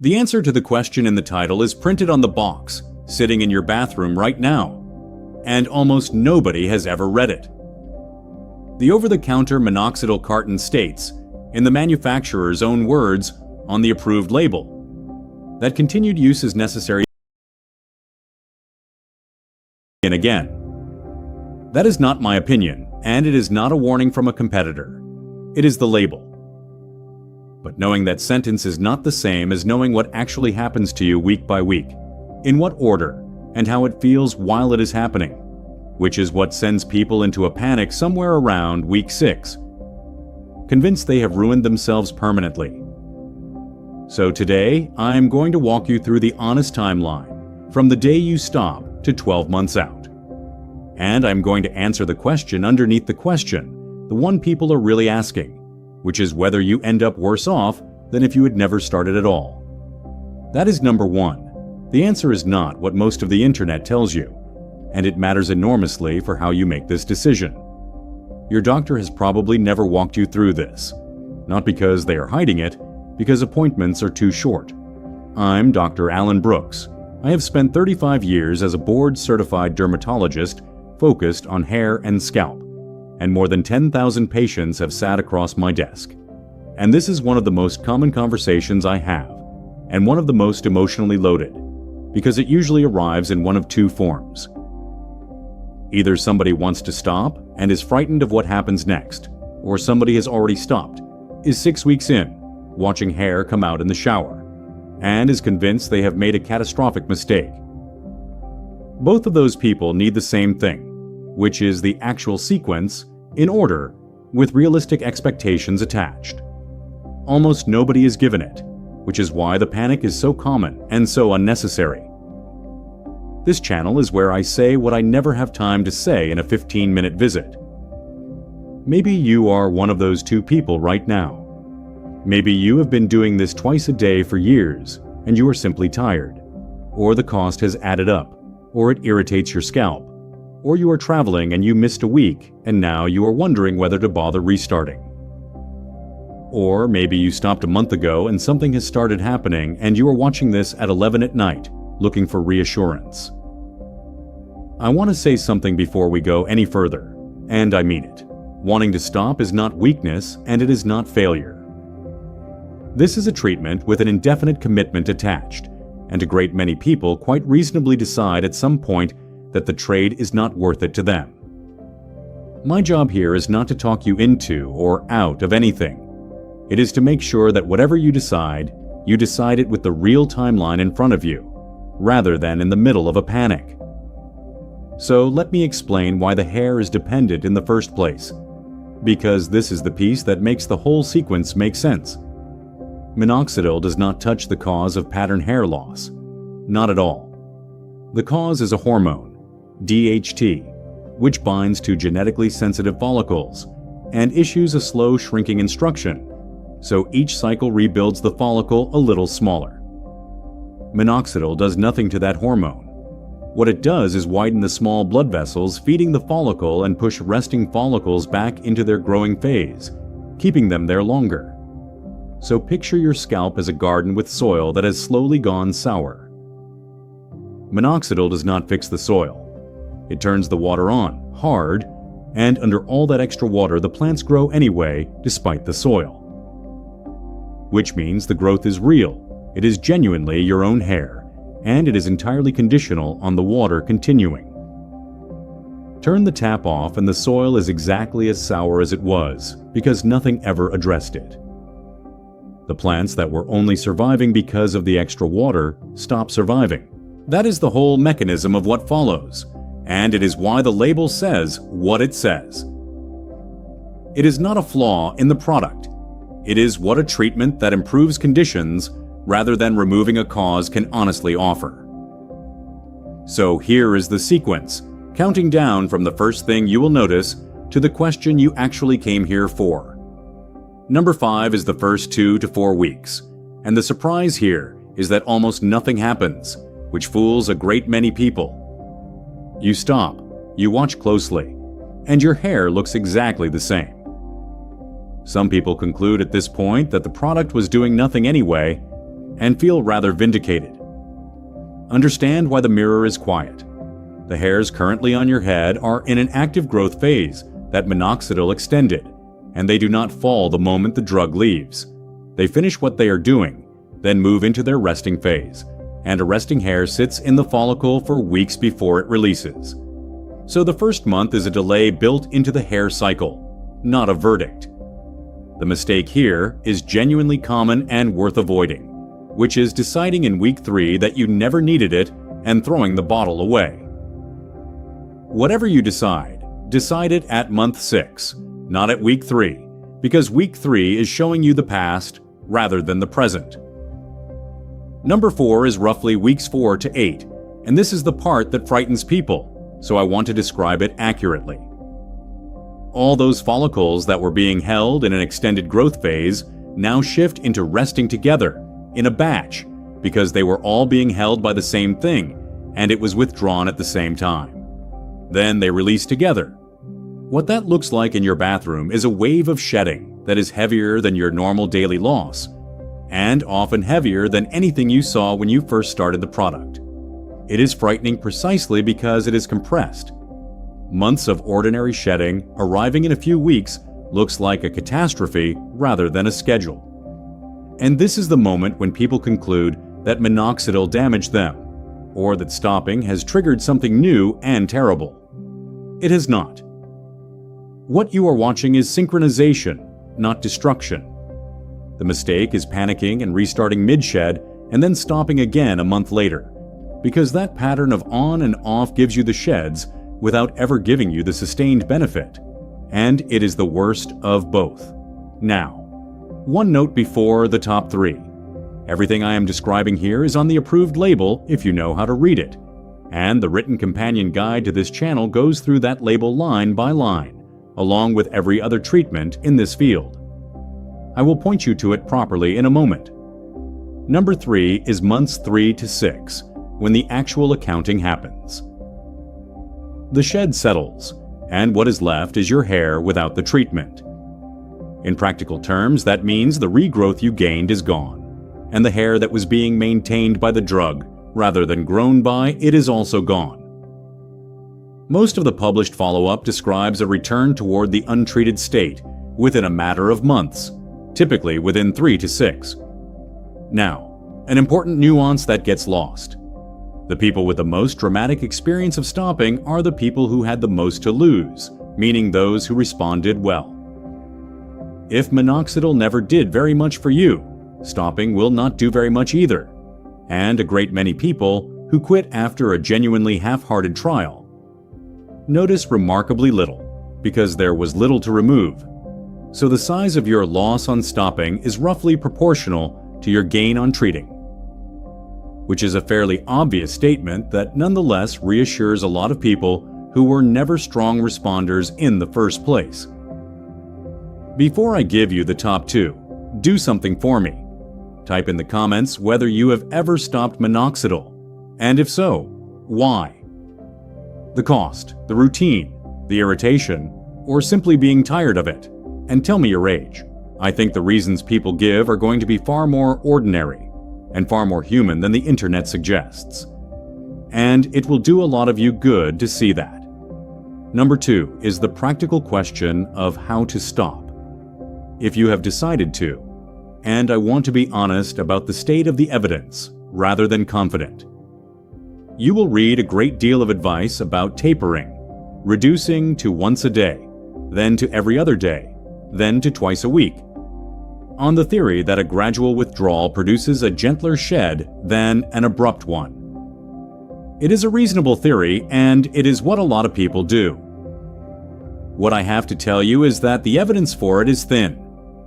The answer to the question in the title is printed on the box, sitting in your bathroom right now, and almost nobody has ever read it. The over-the-counter Minoxidil carton states, in the manufacturer's own words, on the approved label, that continued use is necessary and again. That is not my opinion, and it is not a warning from a competitor. It is the label. But knowing that sentence is not the same as knowing what actually happens to you week by week, in what order, and how it feels while it is happening, which is what sends people into a panic somewhere around week 6, convinced they have ruined themselves permanently. So today, I am going to walk you through the honest timeline, from the day you stop to 12 months out. And I'm going to answer the question underneath the question, the one people are really asking, which is whether you end up worse off than if you had never started at all. That is number 1. The answer is not what most of the internet tells you, and it matters enormously for how you make this decision. Your doctor has probably never walked you through this, not because they are hiding it, because appointments are too short. I'm Dr. Alan Brooks. I have spent 35 years as a board-certified dermatologist focused on hair and scalp, and more than 10,000 patients have sat across my desk. And this is one of the most common conversations I have, and one of the most emotionally loaded, because it usually arrives in one of two forms. Either somebody wants to stop and is frightened of what happens next, or somebody has already stopped, is 6 weeks in, watching hair come out in the shower, and is convinced they have made a catastrophic mistake. Both of those people need the same thing, which is the actual sequence, in order, with realistic expectations attached. Almost nobody is given it, which is why the panic is so common and so unnecessary. This channel is where I say what I never have time to say in a 15-minute visit. Maybe you are one of those two people right now. Maybe you have been doing this twice a day for years, and you are simply tired, or the cost has added up, or it irritates your scalp, or you are traveling and you missed a week and now you are wondering whether to bother restarting. Or maybe you stopped a month ago and something has started happening and you are watching this at 11 at night, looking for reassurance. I want to say something before we go any further, and I mean it. Wanting to stop is not weakness and it is not failure. This is a treatment with an indefinite commitment attached, and a great many people quite reasonably decide at some point that the trade is not worth it to them. My job here is not to talk you into or out of anything. It is to make sure that whatever you decide it with the real timeline in front of you, rather than in the middle of a panic. So let me explain why the hair is dependent in the first place, because this is the piece that makes the whole sequence make sense. Minoxidil does not touch the cause of pattern hair loss. Not at all. The cause is a hormone, DHT, which binds to genetically sensitive follicles and issues a slow shrinking instruction, so each cycle rebuilds the follicle a little smaller. Minoxidil does nothing to that hormone. What it does is widen the small blood vessels feeding the follicle and push resting follicles back into their growing phase, keeping them there longer. So picture your scalp as a garden with soil that has slowly gone sour. Minoxidil does not fix the soil. It turns the water on, hard, and under all that extra water the plants grow anyway, despite the soil. Which means the growth is real, it is genuinely your own hair, and it is entirely conditional on the water continuing. Turn the tap off and the soil is exactly as sour as it was, because nothing ever addressed it. The plants that were only surviving because of the extra water stop surviving. That is the whole mechanism of what follows, and it is why the label says what it says. It is not a flaw in the product. It is what a treatment that improves conditions rather than removing a cause can honestly offer. So here is the sequence, counting down from the first thing you will notice to the question you actually came here for. Number 5 is the first 2 to 4 weeks, and the surprise here is that almost nothing happens, which fools a great many people. You stop, you watch closely, and your hair looks exactly the same. Some people conclude at this point that the product was doing nothing anyway, and feel rather vindicated. Understand why the mirror is quiet. The hairs currently on your head are in an active growth phase that minoxidil extended, and they do not fall the moment the drug leaves. They finish what they are doing, then move into their resting phase, and a resting hair sits in the follicle for weeks before it releases. So the first month is a delay built into the hair cycle, not a verdict. The mistake here is genuinely common and worth avoiding, which is deciding in week 3 that you never needed it and throwing the bottle away. Whatever you decide it at month 6, not at week 3, because week 3 is showing you the past rather than the present. Number 4 is roughly weeks 4 to 8, and this is the part that frightens people, so I want to describe it accurately. All those follicles that were being held in an extended growth phase now shift into resting together in a batch because they were all being held by the same thing and it was withdrawn at the same time. Then they release together. What that looks like in your bathroom is a wave of shedding that is heavier than your normal daily loss and often heavier than anything you saw when you first started the product. It is frightening precisely because it is compressed. Months of ordinary shedding arriving in a few weeks looks like a catastrophe rather than a schedule. And this is the moment when people conclude that minoxidil damaged them, or that stopping has triggered something new and terrible. It has not. What you are watching is synchronization, not destruction. The mistake is panicking and restarting mid-shed and then stopping again a month later, because that pattern of on and off gives you the sheds without ever giving you the sustained benefit, and it is the worst of both. Now, one note before the top 3. Everything I am describing here is on the approved label if you know how to read it, and the written companion guide to this channel goes through that label line by line, along with every other treatment in this field. I will point you to it properly in a moment. Number 3 is months 3 to 6, when the actual accounting happens. The shed settles, and what is left is your hair without the treatment. In practical terms, that means the regrowth you gained is gone, and the hair that was being maintained by the drug, rather than grown by, it is also gone. Most of the published follow-up describes a return toward the untreated state within a matter of months, typically within 3 to 6. Now, an important nuance that gets lost. The people with the most dramatic experience of stopping are the people who had the most to lose, meaning those who responded well. If minoxidil never did very much for you, stopping will not do very much either, and a great many people who quit after a genuinely half-hearted trial. Notice remarkably little, because there was little to remove, so the size of your loss on stopping is roughly proportional to your gain on treating. Which is a fairly obvious statement that nonetheless reassures a lot of people who were never strong responders in the first place. Before I give you the top 2, do something for me. Type in the comments whether you have ever stopped minoxidil, and if so, why? The cost, the routine, the irritation, or simply being tired of it, and tell me your age. I think the reasons people give are going to be far more ordinary and far more human than the internet suggests. And it will do a lot of you good to see that. Number 2 is the practical question of how to stop. If you have decided to, and I want to be honest about the state of the evidence rather than confident. You will read a great deal of advice about tapering, reducing to once a day, then to every other day, then to twice a week, on the theory that a gradual withdrawal produces a gentler shed than an abrupt one. It is a reasonable theory, and it is what a lot of people do. What I have to tell you is that the evidence for it is thin,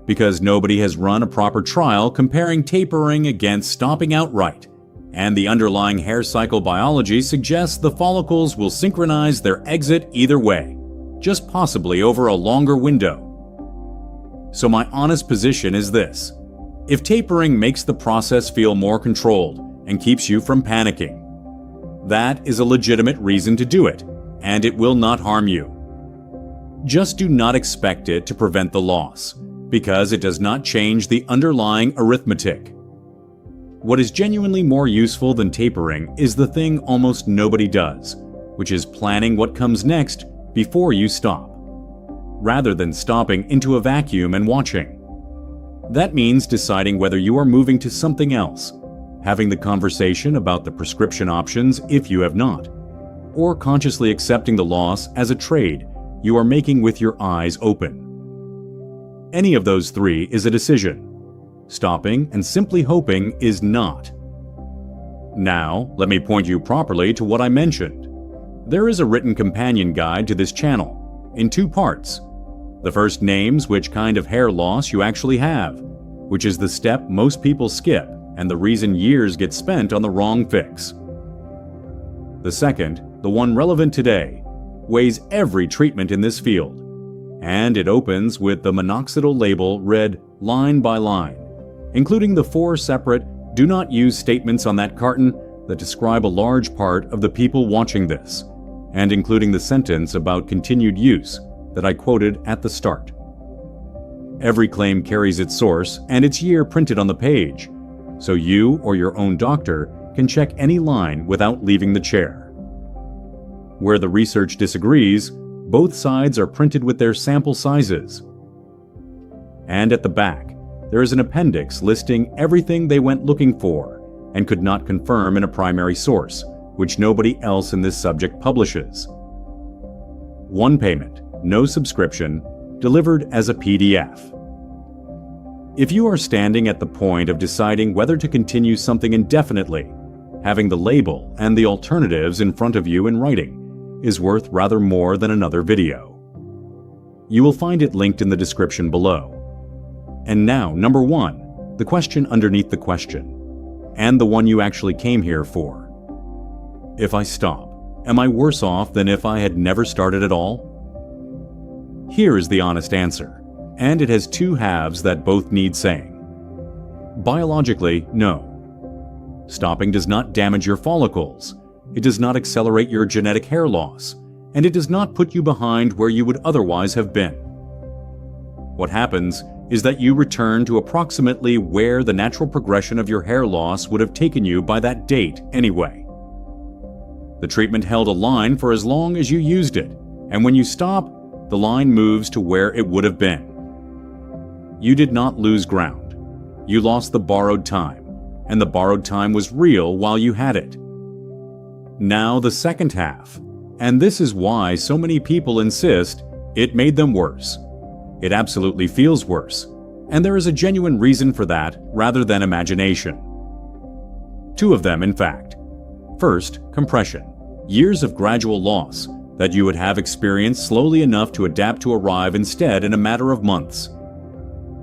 because nobody has run a proper trial comparing tapering against stopping outright, and the underlying hair cycle biology suggests the follicles will synchronize their exit either way, just possibly over a longer window. So my honest position is this: if tapering makes the process feel more controlled and keeps you from panicking, that is a legitimate reason to do it, and it will not harm you. Just do not expect it to prevent the loss, because it does not change the underlying arithmetic. What is genuinely more useful than tapering is the thing almost nobody does, which is planning what comes next before you stop, rather than stopping into a vacuum and watching. That means deciding whether you are moving to something else, having the conversation about the prescription options if you have not, or consciously accepting the loss as a trade you are making with your eyes open. Any of those three is a decision. Stopping and simply hoping is not. Now, let me point you properly to what I mentioned. There is a written companion guide to this channel, in 2 parts. The first names which kind of hair loss you actually have, which is the step most people skip and the reason years get spent on the wrong fix. The second, the one relevant today, weighs every treatment in this field, and it opens with the Minoxidil label read line by line, including the 4 separate do not use statements on that carton that describe a large part of the people watching this, and including the sentence about continued use that I quoted at the start. Every claim carries its source and its year printed on the page, so you or your own doctor can check any line without leaving the chair. Where the research disagrees, both sides are printed with their sample sizes. And at the back, there is an appendix listing everything they went looking for and could not confirm in a primary source, which nobody else in this subject publishes. 1 payment, no subscription, delivered as a PDF. If you are standing at the point of deciding whether to continue something indefinitely, having the label and the alternatives in front of you in writing is worth rather more than another video. You will find it linked in the description below. And now, number 1, the question underneath the question, and the one you actually came here for. If I stop, am I worse off than if I had never started at all? Here is the honest answer, and it has 2 halves that both need saying. Biologically, no. Stopping does not damage your follicles, it does not accelerate your genetic hair loss, and it does not put you behind where you would otherwise have been. What happens is that you return to approximately where the natural progression of your hair loss would have taken you by that date anyway. The treatment held a line for as long as you used it, and when you stop, the line moves to where it would have been. You did not lose ground. You lost the borrowed time, and the borrowed time was real while you had it. Now the second half, and this is why so many people insist it made them worse. It absolutely feels worse, and there is a genuine reason for that rather than imagination. 2 of them, in fact. First, compression. Years of gradual loss that you would have experienced slowly enough to adapt to arrive instead in a matter of months.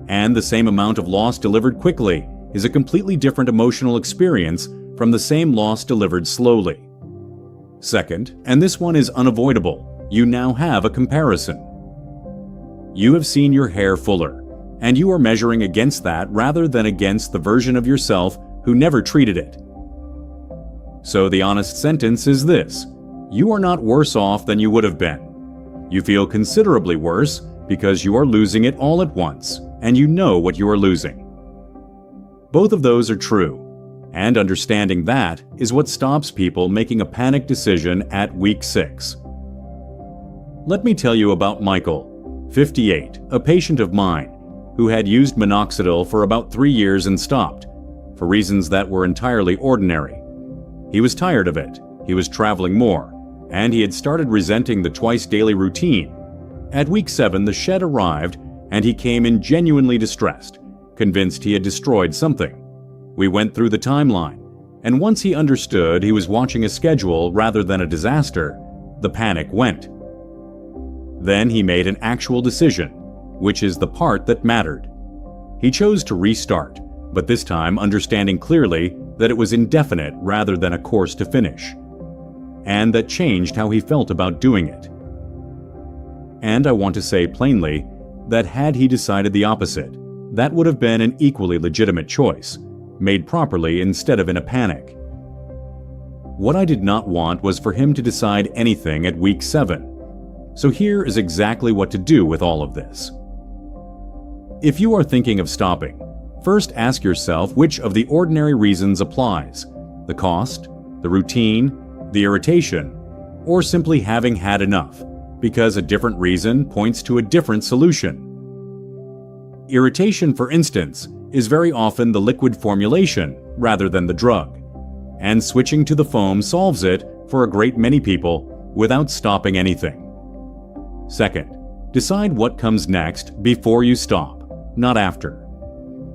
And the same amount of loss delivered quickly is a completely different emotional experience from the same loss delivered slowly. Second, and this one is unavoidable, you now have a comparison. You have seen your hair fuller, and you are measuring against that rather than against the version of yourself who never treated it. So the honest sentence is this: you are not worse off than you would have been. You feel considerably worse because you are losing it all at once, and you know what you are losing. Both of those are true, and understanding that is what stops people making a panic decision at week 6. Let me tell you about Michael, 58, a patient of mine, who had used Minoxidil for about 3 years and stopped, for reasons that were entirely ordinary. He was tired of it, he was traveling more, and he had started resenting the twice-daily routine. At week 7, the shed arrived, and he came in genuinely distressed, convinced he had destroyed something. We went through the timeline, and once he understood he was watching a schedule rather than a disaster, the panic went. Then he made an actual decision, which is the part that mattered. He chose to restart, but this time understanding clearly that it was indefinite rather than a course to finish, and that changed how he felt about doing it. And I want to say plainly that had he decided the opposite, that would have been an equally legitimate choice, made properly instead of in a panic. What I did not want was for him to decide anything at week 7. So here is exactly what to do with all of this. If you are thinking of stopping, First, ask yourself which of the ordinary reasons applies: the cost, the routine, the irritation, or simply having had enough, because a different reason points to a different solution. Irritation, for instance, is very often the liquid formulation rather than the drug, and switching to the foam solves it for a great many people without stopping anything. Second, decide what comes next before you stop, not after.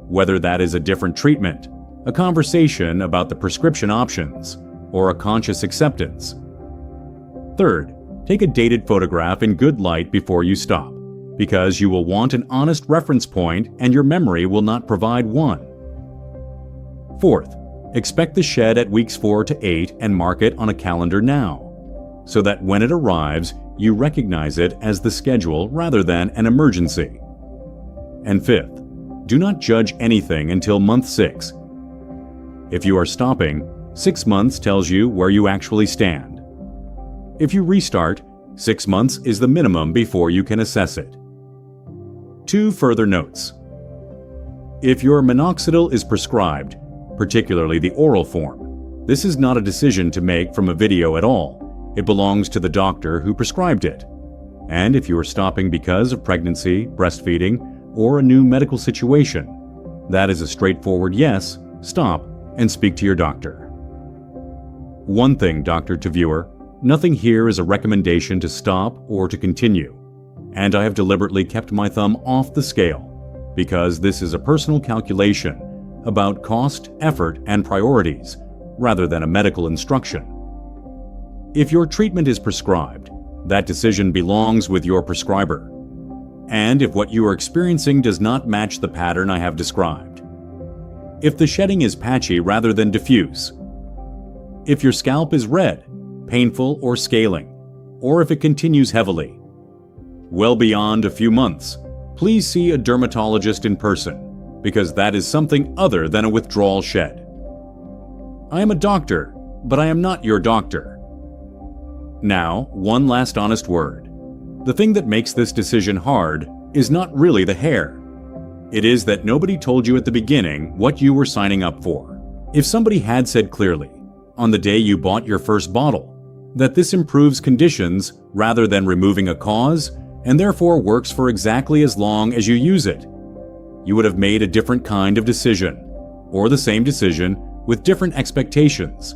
Whether that is a different treatment, a conversation about the prescription options, or a conscious acceptance. Third, take a dated photograph in good light before you stop, because you will want an honest reference point and your memory will not provide one. Fourth, expect the shed at weeks 4 to 8 and mark it on a calendar now, so that when it arrives, you recognize it as the schedule rather than an emergency. And fifth, do not judge anything until month 6. If you are stopping, 6 months tells you where you actually stand. If you restart, 6 months is the minimum before you can assess it. 2 further notes. If your minoxidil is prescribed, particularly the oral form, this is not a decision to make from a video at all. It belongs to the doctor who prescribed it. And if you are stopping because of pregnancy, breastfeeding, or a new medical situation, that is a straightforward yes, stop, and speak to your doctor. One thing, doctor to viewer, nothing here is a recommendation to stop or to continue, and I have deliberately kept my thumb off the scale, because this is a personal calculation about cost, effort, and priorities, rather than a medical instruction. If your treatment is prescribed, that decision belongs with your prescriber. And if what you are experiencing does not match the pattern I have described. If the shedding is patchy rather than diffuse. If your scalp is red, painful, or scaling, or if it continues heavily. Well beyond a few months, please see a dermatologist in person, because that is something other than a withdrawal shed. I am a doctor, but I am not your doctor. Now, one last honest word. The thing that makes this decision hard is not really the hair. It is that nobody told you at the beginning what you were signing up for. If somebody had said clearly, on the day you bought your first bottle, that this improves conditions rather than removing a cause, and therefore works for exactly as long as you use it, you would have made a different kind of decision, or the same decision with different expectations,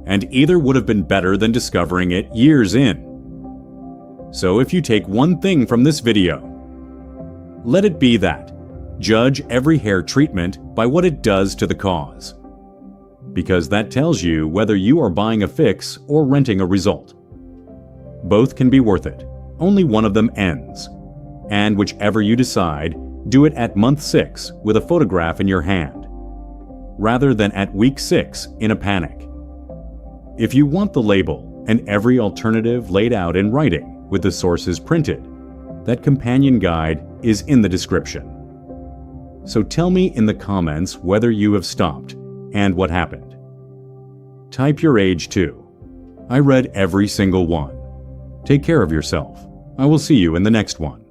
and either would have been better than discovering it years in. So if you take one thing from this video, let it be that judge every hair treatment by what it does to the cause. Because that tells you whether you are buying a fix or renting a result. Both can be worth it. Only one of them ends. And whichever you decide, do it at month 6 with a photograph in your hand, rather than at week 6 in a panic. If you want the label and every alternative laid out in writing, with the sources printed, that companion guide is in the description. So tell me in the comments whether you have stopped and what happened. Type your age too. I read every single one. Take care of yourself. I will see you in the next one.